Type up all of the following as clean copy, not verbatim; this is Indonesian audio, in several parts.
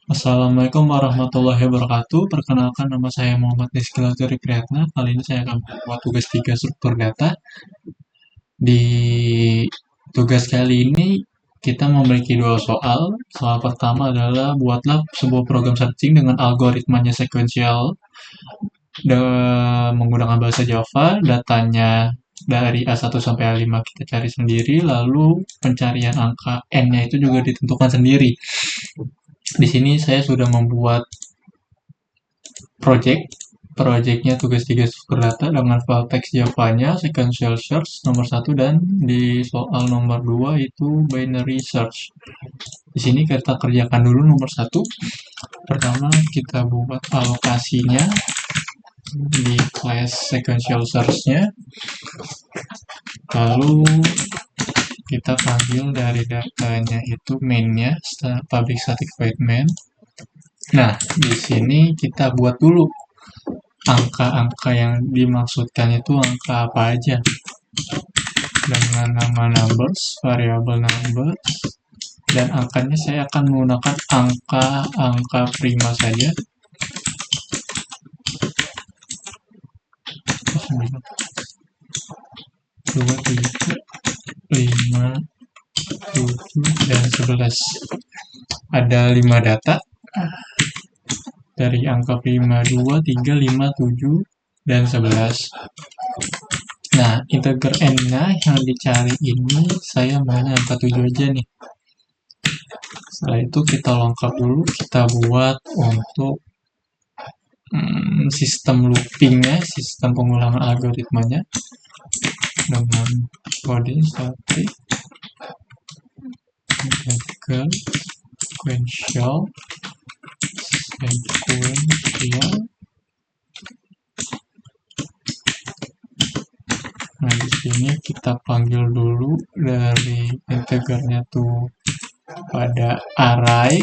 Assalamualaikum warahmatullahi wabarakatuh. Perkenalkan, nama saya Muhammad Rizky Lazari Priyatna. Kali ini saya akan membuat tugas 3 struktur data. Di tugas kali ini kita memiliki dua soal. Soal pertama adalah buatlah sebuah program searching dengan algoritmanya sequential menggunakan bahasa Java. Datanya dari A1 sampai A5 kita cari sendiri, lalu pencarian angka N-nya itu juga ditentukan sendiri. Di sini saya sudah membuat projectnya tugas 3 struktur data dengan file teks Java-nya, sequential search nomor 1, dan di soal nomor 2 itu binary search. Di sini kita kerjakan dulu nomor 1. Pertama kita buat alokasinya di class sequential search-nya, lalu kita panggil dari datanya itu main-nya, public static void main. Nah, di sini kita buat dulu angka-angka yang dimaksudkan itu angka apa aja, dengan nama numbers, variable numbers, dan angkanya saya akan menggunakan angka prima saja. 2, 3, 5, 7, dan 11. Ada 5 data dari angka prima 2, 3, 5, 7, dan 11. Nah, integer n-nya yang dicari ini saya maunya angka 7 aja nih. Setelah itu kita lengkap dulu, kita buat untuk sistem loopingnya, sistem pengulangan algoritmanya dengan kode static integer sequential. Nah, di sini kita panggil dulu dari integernya tuh pada array.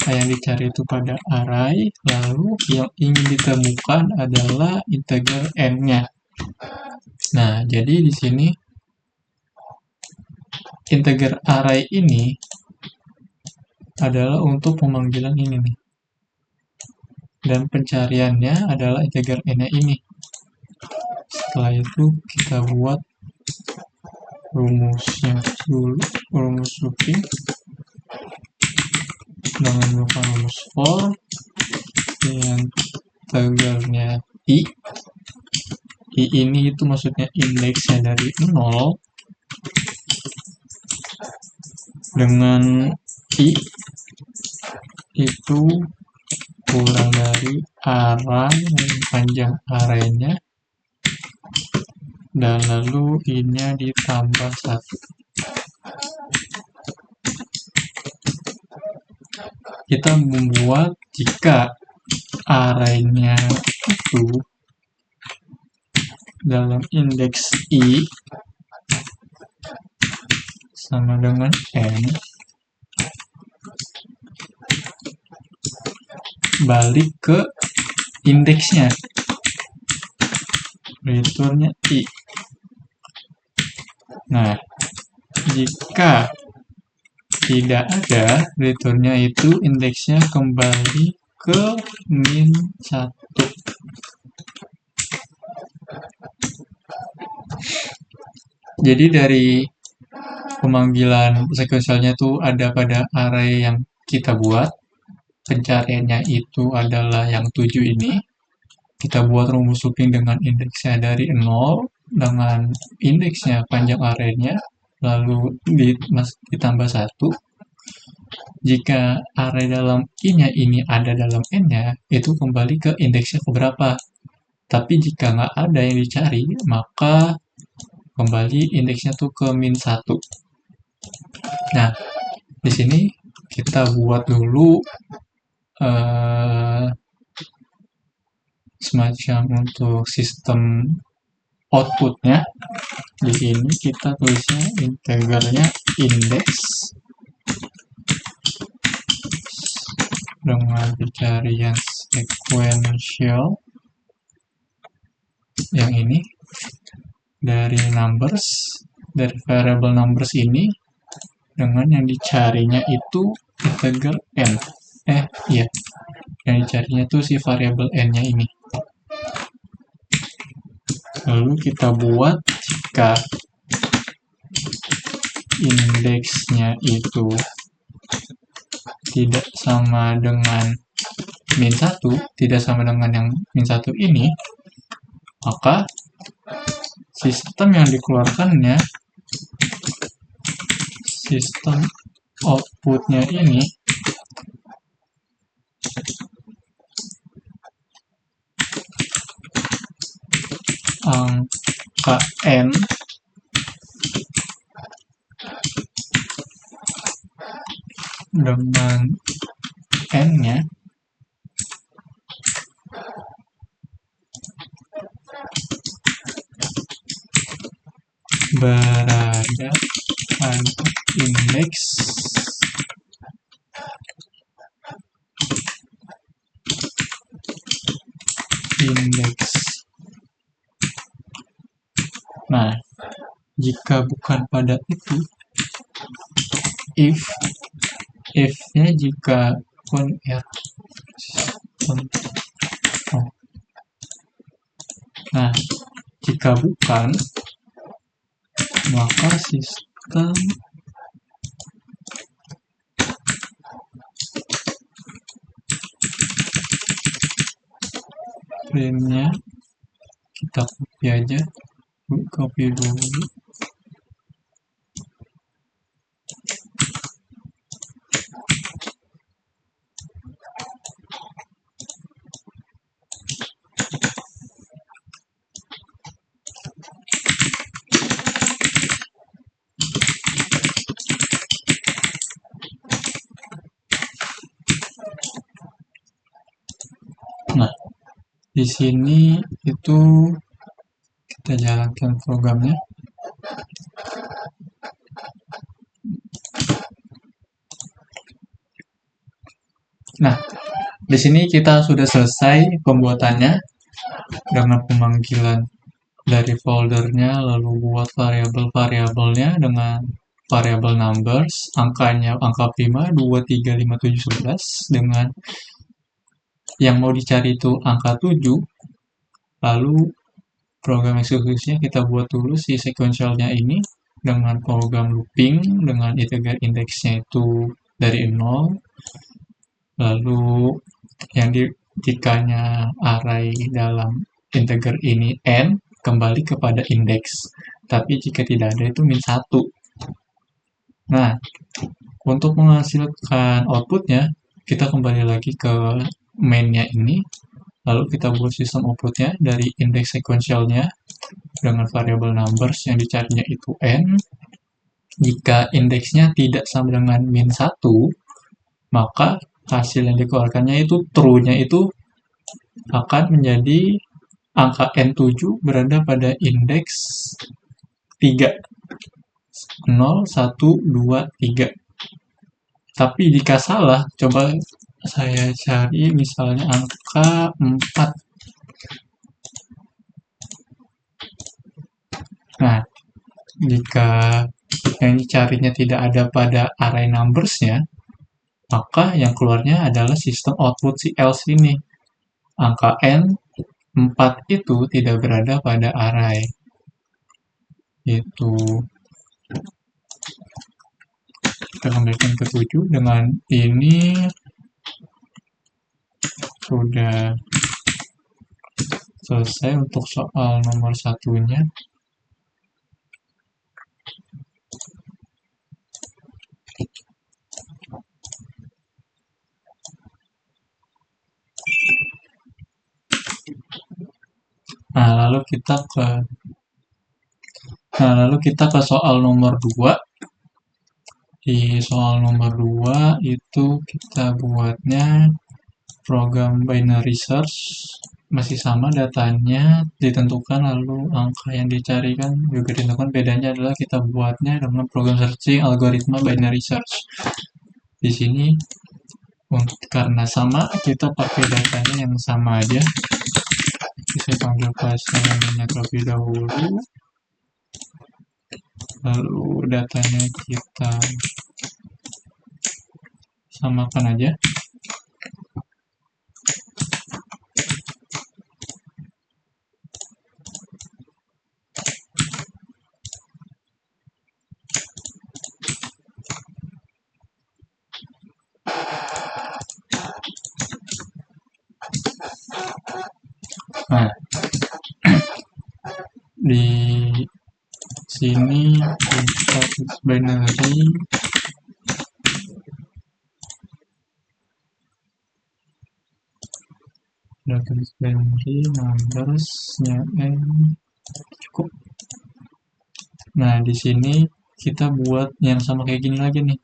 Yang dicari itu pada array, lalu yang ingin ditemukan adalah integer n-nya. Nah, jadi di sini integer array ini adalah untuk pemanggilan ini nih. Dan pencariannya adalah integer n-nya ini. Setelah itu kita buat rumusnya dulu, rumus looping dengan menggunakan rumus for yang integernya i. I ini itu maksudnya indeksnya dari 0 dengan i itu kurang dari array, panjang arraynya, dan lalu i-nya ditambah 1. Kita membuat jika arraynya itu dalam indeks i sama dengan n, balik ke indeksnya, returnnya i. Nah, jika tidak ada, returnnya itu indeksnya kembali ke min 1. Jadi dari pemanggilan sekuensialnya itu ada pada array yang kita buat. Pencariannya itu adalah yang 7 ini. Kita buat rumus looping dengan indeksnya dari 0 dengan indeksnya panjang arraynya, lalu ditambah 1. Jika array dalam i-nya ini ada dalam n-nya, itu kembali ke indeksnya keberapa. Tapi jika nggak ada yang dicari, maka kembali indeksnya tuh ke min 1. Nah, di sini kita buat dulu semacam untuk sistem outputnya. Di sini kita tulisnya integernya indeks dengan pencarian sequential yang ini dari numbers, dari variable numbers ini dengan yang dicarinya itu integer n. Iya, yang dicarinya itu si variabel n-nya ini. Lalu kita buat jika indeksnya itu tidak sama dengan min 1, tidak sama dengan yang min 1 ini, maka sistem yang dikeluarkannya, sistem outputnya ini angka n dengan n-nya berada pada indeks Nah, jika bukan pada itu, if-nya jika Nah, jika bukan, maka sistem print-nya kita copy dulu. Nah, di sini itu kita jalankan programnya. Nah, di sini kita sudah selesai pembuatannya dengan pemanggilan dari foldernya, lalu buat variabel-variabelnya dengan variabel numbers, angkanya angka prima 2, 3, 5, 7, 11 dengan yang mau dicari itu angka 7. Lalu program eksekusinya kita buat dulu si sequentialnya ini dengan program looping dengan integer indeksnya itu dari 0. Lalu yang jikanya array dalam integer ini n kembali kepada indeks, tapi jika tidak ada itu min 1. Nah, untuk menghasilkan outputnya kita kembali lagi ke main-nya ini, lalu kita buat sistem outputnya dari indeks sequentialnya dengan variabel numbers yang dicarinya itu n. Jika indeksnya tidak sama dengan min 1, maka hasil yang dikeluarkannya itu true-nya itu akan menjadi angka n7 berada pada indeks 3. 0, 1, 2, 3. Tapi jika salah, coba saya cari misalnya angka 4. Nah, jika yang dicarinya tidak ada pada array numbers-nya, maka yang keluarnya adalah sistem output si else ini. Angka n 4 itu tidak berada pada array. Itu kita kembalikan ke 7. Dengan ini sudah selesai untuk soal nomor 1-nya. Nah, lalu kita ke soal nomor 2. Di soal nomor 2 itu kita buatnya program binary search, masih sama datanya ditentukan, lalu angka yang dicarikan juga ditentukan. Bedanya adalah kita buatnya dengan program searching algoritma binary search. Di sini karena sama, kita pakai datanya yang sama aja. Saya panggil pasangannya terlebih dahulu, lalu datanya kita samakan aja. Nah, di sini kita binary binary numbers-nya cukup. Nah, di sini kita buat yang sama kayak gini lagi nih.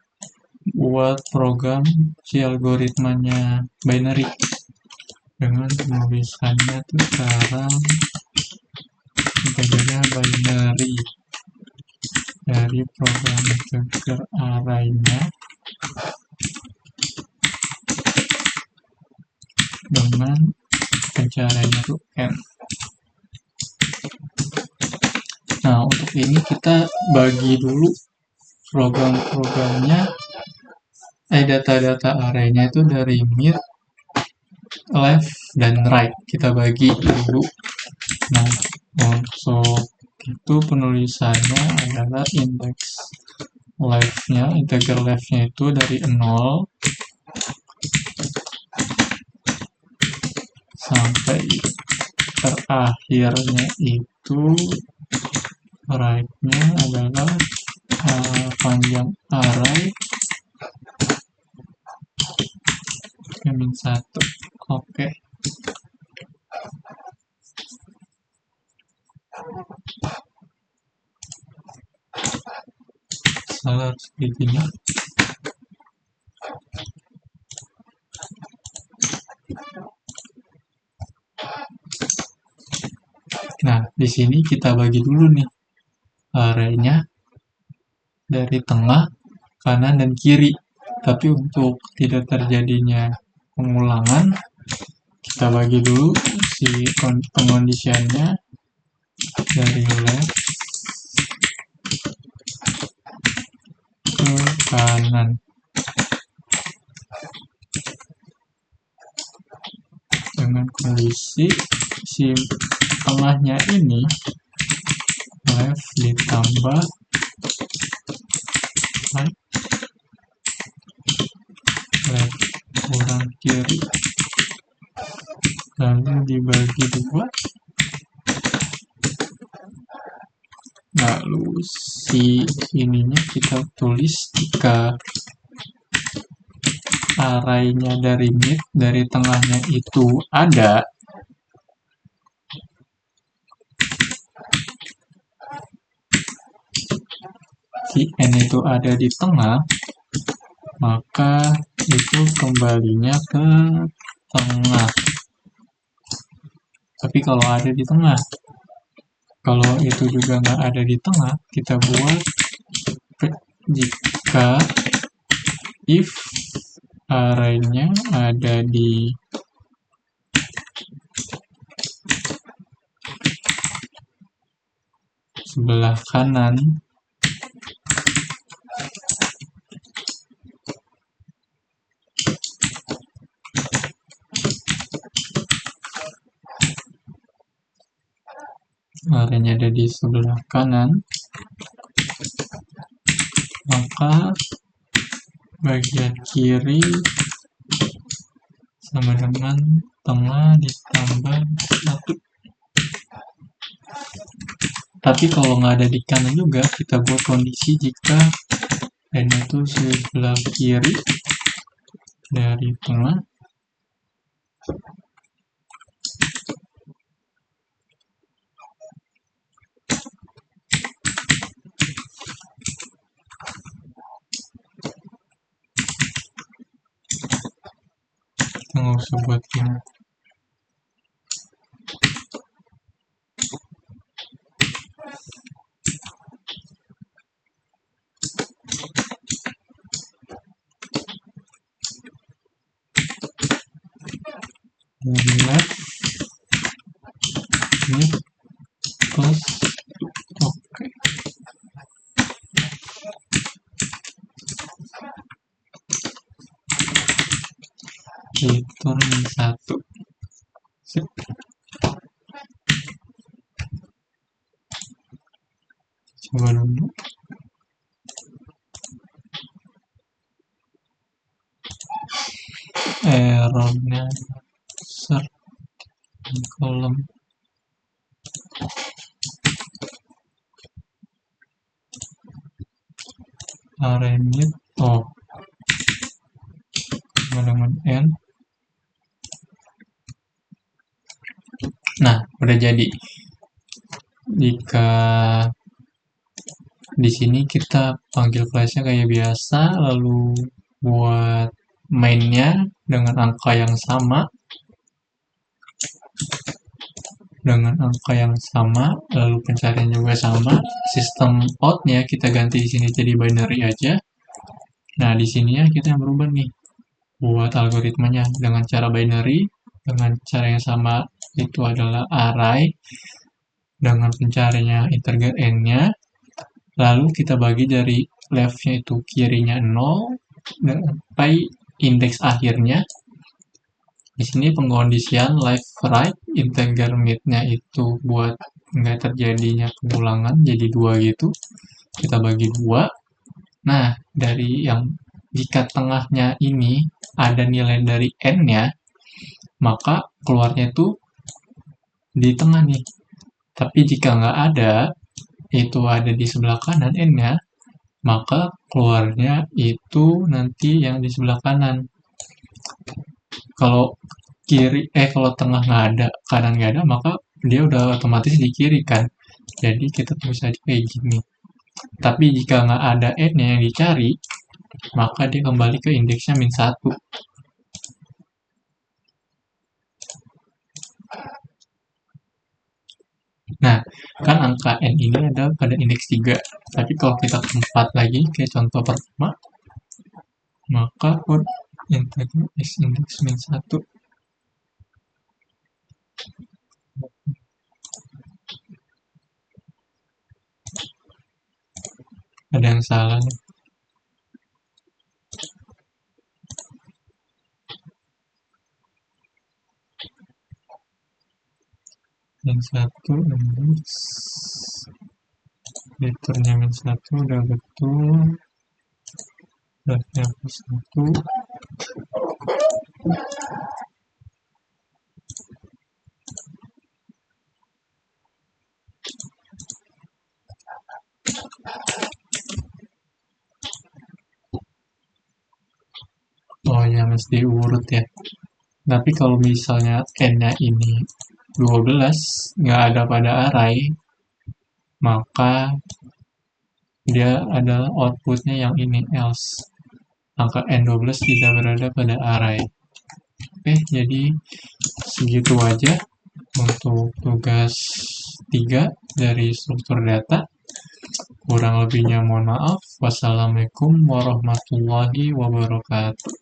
Buat program si algoritmanya binary dengan penulisannya tuh sekarang integernya binary dari program integer array-nya dengan pencariannya tuh n. Nah, untuk ini kita bagi dulu program-programnya, data-data array-nya itu dari mid, left, dan right. Kita bagi dulu. Nah, untuk itu penulisannya adalah index left-nya, integer left-nya itu dari 0 sampai terakhirnya itu right-nya adalah panjang array min 1. Oke. Salah segini. Nah, di sini kita bagi dulu nih array-nya dari tengah, kanan, dan kiri. Tapi untuk tidak terjadinya pengulangan, kita bagi dulu si pengondisiannya dari left ke kanan. Dengan kondisi si tengahnya ini left ditambah right, left kurang kiri, lalu dibagi 2. Lalu si ininya kita tulis jika array-nya dari mid, dari tengahnya itu ada, si n itu ada di tengah, maka itu kembalinya ke tengah. Tapi kalau ada di tengah, kalau itu juga nggak ada di tengah, kita buat jika if array-nya ada di sebelah kanan, array-nya ada di sebelah kanan, maka bagian kiri sama dengan tengah ditambah 1. Tapi kalau nggak ada di kanan juga, kita buat kondisi jika n itu sebelah kiri dari tengah, kita nggak usah buat ini. Left, mid, plus, oke. fitur min 1. Coba dulu. Errornya besar di kolom array-mid. Oh, dengan n. Nah, udah jadi. Jika di sini kita panggil class-nya kayak biasa, lalu buat main-nya dengan angka yang sama, lalu pencarian juga sama. Sistem out-nya kita ganti di sini jadi binary aja. Nah, di sini ya kita yang berubah nih buat algoritmanya dengan cara binary, dengan cara yang sama, itu adalah array dengan pencariannya integer n-nya. Lalu kita bagi dari left-nya itu kirinya 0 sampai indeks akhirnya. Di sini pengkondisian left right integer mid-nya itu buat nggak terjadinya pengulangan jadi 2 gitu. Kita bagi 2. Nah, dari yang jika tengahnya ini ada nilai dari n-nya, maka keluarnya itu di tengah nih. Tapi jika nggak ada, itu ada di sebelah kanan n-nya, maka keluarnya itu nanti yang di sebelah kanan. Kalau kalau tengah nggak ada, kanan nggak ada, maka dia udah otomatis di kiri kan. Jadi kita tulis aja kayak gini. Tapi jika nggak ada n-nya yang dicari, maka dia kembali ke indeksnya min 1. Nah, kan angka n ini ada pada indeks 3. Tapi kalau kita tempat lagi, kayak contoh pertama, maka put integer x indeks min 1. Ada yang salah nih. Min 1 indeks fiturnya min 1 udah betul. Leftnya plus 1. Oh ya, mesti urut ya. Tapi kalau misalnya n-nya ini 12, nggak ada pada array, maka dia adalah outputnya yang ini, else. Angka n12 tidak berada pada array. Oke, jadi segitu aja untuk tugas 3 dari struktur data. Kurang lebihnya mohon maaf. Wassalamualaikum warahmatullahi wabarakatuh.